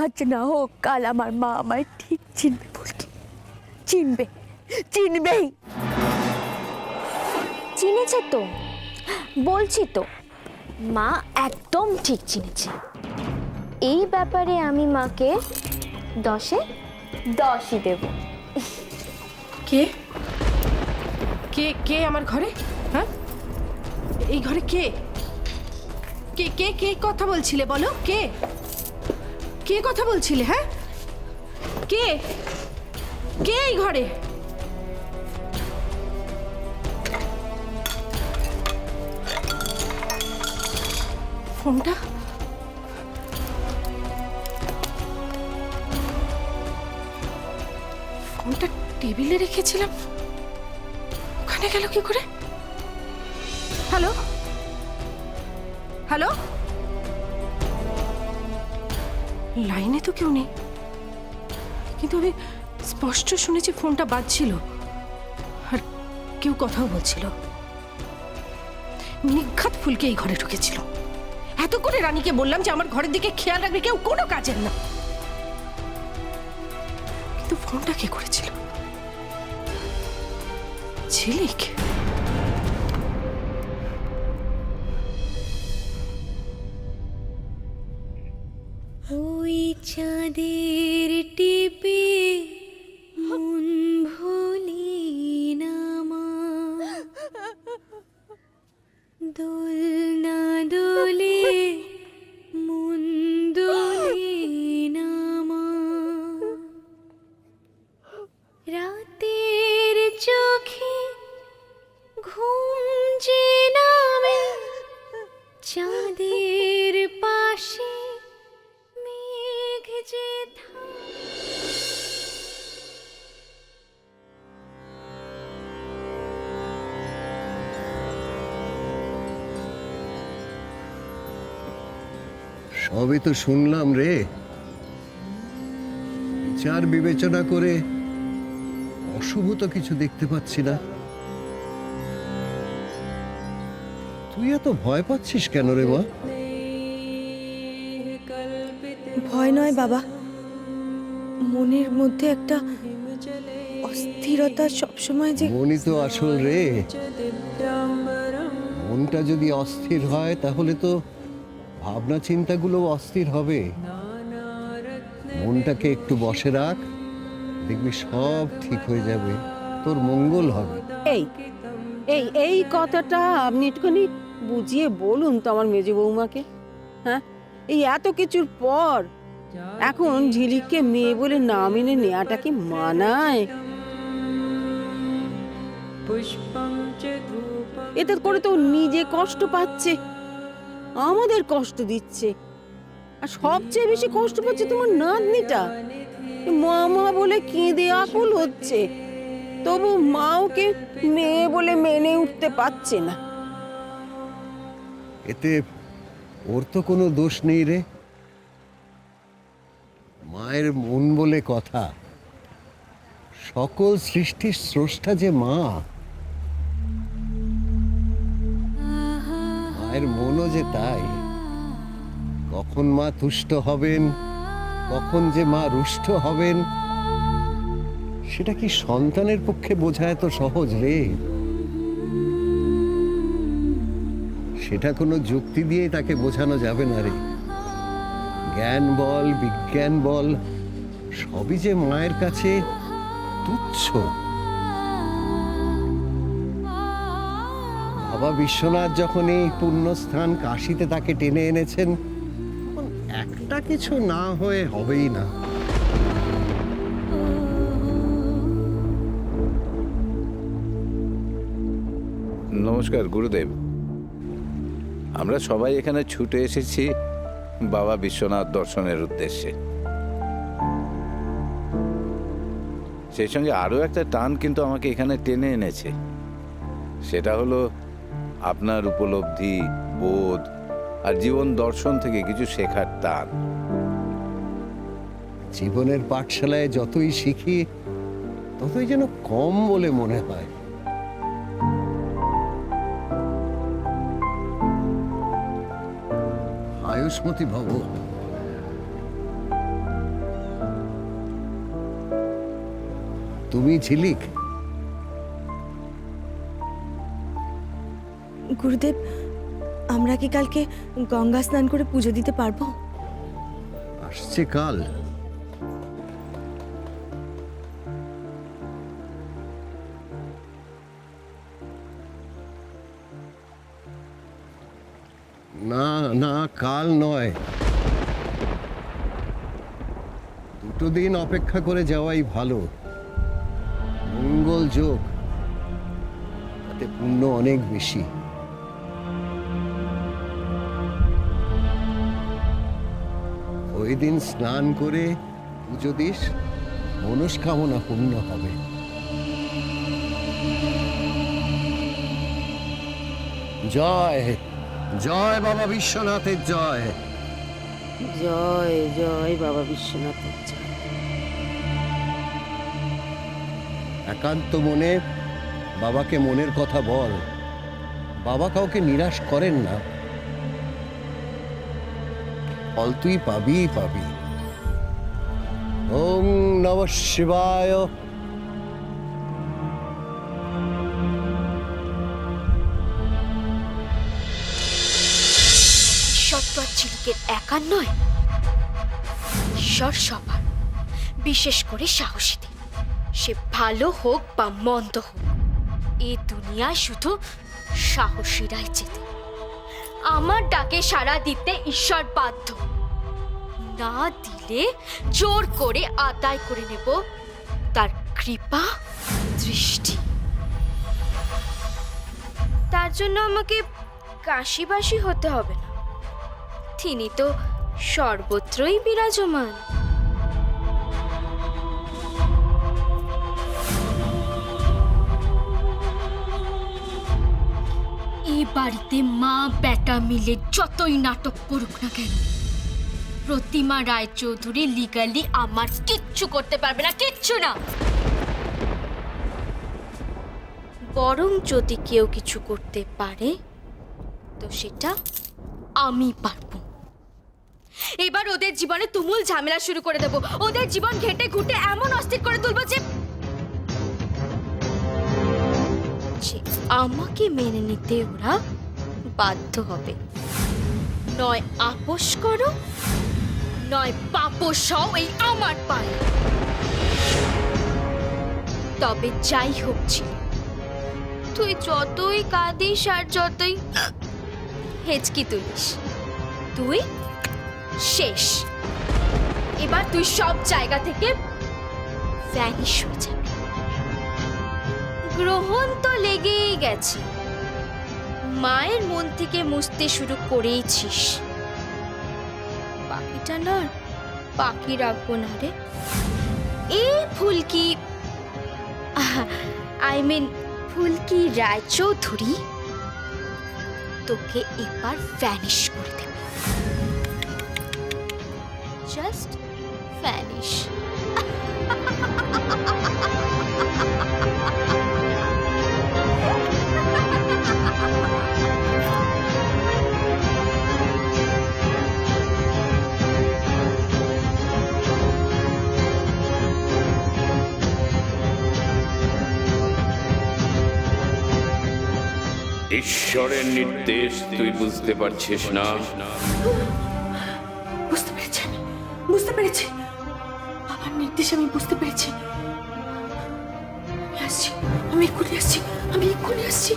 আজ না হোক কাল আমার মা আমায় ঠিক চিনবে, ফুলকি চিনবে, চিনবেই। চিনেছে তো, বলছি তো মা একদম ঠিক চিনেছে। এই ব্যাপারে আমি মাকে 10-এ 10ই দেব। কে কে কে আমার ঘরে? হ্যাঁ, এই ঘরে কে কে কে কে কথা বলছিলে? বলো, কে কে কথা বলছিলে? হ্যাঁ, কে কে এই ঘরে? ফোনটা ফোনটা টেবিলে রেখেছিলাম, ওখানে গেল কি করে? হ্যালো হ্যালো, লাইনে তো কেউ নেই, কিন্তু আমি স্পষ্ট শুনেছি ফোনটা বাজছিল আর কেউ কথাও বলছিল। নিঘাত ফুলকে এই ঘরে ঢুকেছিল। এত করে রানীকে বললাম যে আমার ঘরের দিকে খেয়াল রাখবে, কেউ কোনো কাজের না। কিন্তু ফোনটা কে করেছিল? ঝিলিক? ওই চাঁদের টিপে মন ভুলি না মা, দোলনা দোলে মন দোলে না মা, রাতের চোখে ঘুম যে নামে, চাঁদের পাশে মেঘ যে সবই তো শুনলাম রে, বিচার বিবেচনা করে অশুভ তো কিছু দেখতে পাচ্ছি না। তুই এত ভয় পাচ্ছিস কেন রে মা? ভয় নয় বাবা, মনের মধ্যে একটা অস্থিরতা সবসময় যে। মনই তো আসল রে। মনটা যদি অস্থির হয় তাহলে তো ভাবনা চিন্তাগুলো অস্থির হবে। মনটাকে একটু বসে রাখ, দেখবি সব ঠিক হয়ে যাবে, তোর মঙ্গল হবে। এই এই এই কথাটা আপনি একটুখানি বুঝিয়ে বলুন তো আমার মেজ বৌমাকে। হ্যাঁ, এই এত কিছুর পর এখন ঝিলিককে মেয়ে বলে না মেনে নেওয়াটা কি মানায়? এতে করে তো নিজে কষ্ট পাচ্ছে, আমাদের কষ্ট দিচ্ছে, আর সবচেয়ে বেশি কষ্ট পাচ্ছে তোমার নাতনিটা। মা মা বলে কেঁদে আকুল হচ্ছে, তবু মা ওকে মেয়ে বলে মেনে উঠতে পারছে না। এতে ওর তো কোনো দোষ নেই রে। মায়ের মন বলে কথা, সকল সৃষ্টির স্রষ্টা যে মা, মায়ের মনও যে তাই। কখন মা তুষ্ট হবেন, কখন যে মা রুষ্ট হবেন, সেটা কি সন্তানের পক্ষে বোঝা এত সহজ রে? সেটা কোনো যুক্তি দিয়ে তাকে বোঝানো যাবে না রে। জ্ঞান বল, বিজ্ঞান বল, সবই যে মায়ের কাছে তুচ্ছ। বাবা বিশ্বনাথ যখন এই পুণ্যস্থান কাশীতে তাকে টেনে এনেছেন, তখন একটা কিছু না হয়ে হবেই না। নমস্কার গুরুদেব। আমরা সবাই এখানে ছুটে এসেছি বাবা বিশ্বনাথ দর্শনের উদ্দেশ্যে। সেই সঙ্গে আরও একটা টান কিন্তু আমাকে এখানে টেনে এনেছে, সেটা হলো আপনার উপলব্ধি, বোধ আর জীবন দর্শন থেকে কিছু শেখার টান। জীবনের পাঠশালায় যতই শিখি ততই যেন কম বলে মনে হয়। আয়ুষ্মতী ভব। তুমি ঝিলিক? গুরুদেব, আমরা কি কালকে গঙ্গা স্নান করে পুজো দিতে পারবো? আসছে কাল। না না, কাল নয়, দুটো দিন অপেক্ষা করে যাওয়াই ভালো। মঙ্গল যোগ, তাতে পুণ্য অনেক বেশি। ওই দিন স্নান করে পুজো দিস, মনস্কামনা পূর্ণ হবে। জয় জয় বাবা বিশ্বনাথের জয়। জয় জয় বাবা বিশ্বনাথের জয়। একান্ত মনে বাবাকে মনের কথা বল। বাবা কাউকে নিরাশ করেন না, ফল তুই পাবিই পাবি। ওম নমঃ শিবায়। ঈশ্বর তো আর ঝিলিকের একার নয়, ঈশ্বর সবার, বিশেষ করে সাহসীদের। সে ভালো হোক বা মন্দ হোক, এই দুনিয়ায় শুধু সাহসীরাই যেতে। আমার ডাকে সাড়া দিতে ঈশ্বর বাধ্য, না দিলে জোর করে আদায় করে নেব তার কৃপা দৃষ্টি। তার জন্য আমাকে কাশিবাসী হতে হবে না, তিনি তো সর্বত্রই বিরাজমান। এই বাড়িতে মা বেটা মিলে যতই নাটক করুক না কেন, প্রতিমা রায়চৌধুরী লিগালি আমার কিচ্ছু করতে পারবে না, কিচ্ছু না। বরং যদি কেউ কিছু করতে পারে তো সেটা আমি পারবো। এবার ওদের জীবনে তুমুল ঝামেলা শুরু করে দেব, ওদের জীবন ঘেটে ঘুটে এমন অস্থির করে তুলবো যে আমাকে মেনে নিতে ওরা বাধ্য হবে। নয় আপোষ করো, নয় পাপোশ হও এই আমার পায়ে। তবে যাই হোক ছিল, তুই যতই কাঁদিস আর যতই হেঁচকি তুলিস, তুই শেষ। এবার তুই সব জায়গা থেকে ভ্যানিশ হয়ে যাবি। গ্রহণ তো লেগেই গেছে, মায়ের মন থেকে মুছতে শুরু করেইছিস। বাকিটা না বাকি রাখবো না রে। এই ফুলকি, আই মিন ফুলকি রায়চৌধুরী তোকে এবার ভ্যানিশ করে দেবে। Just vanish. ঈশ্বরের নির্দেশ তুই বুঝতে পারছিস না? বুঝতে পেরেছি, বুঝতে পেরেছি, বাবার নির্দেশ আমি বুঝতে পেরেছি। আমি আসছি, আমি এক্ষুনি আসছি, আমি এক্ষুনি আসছি।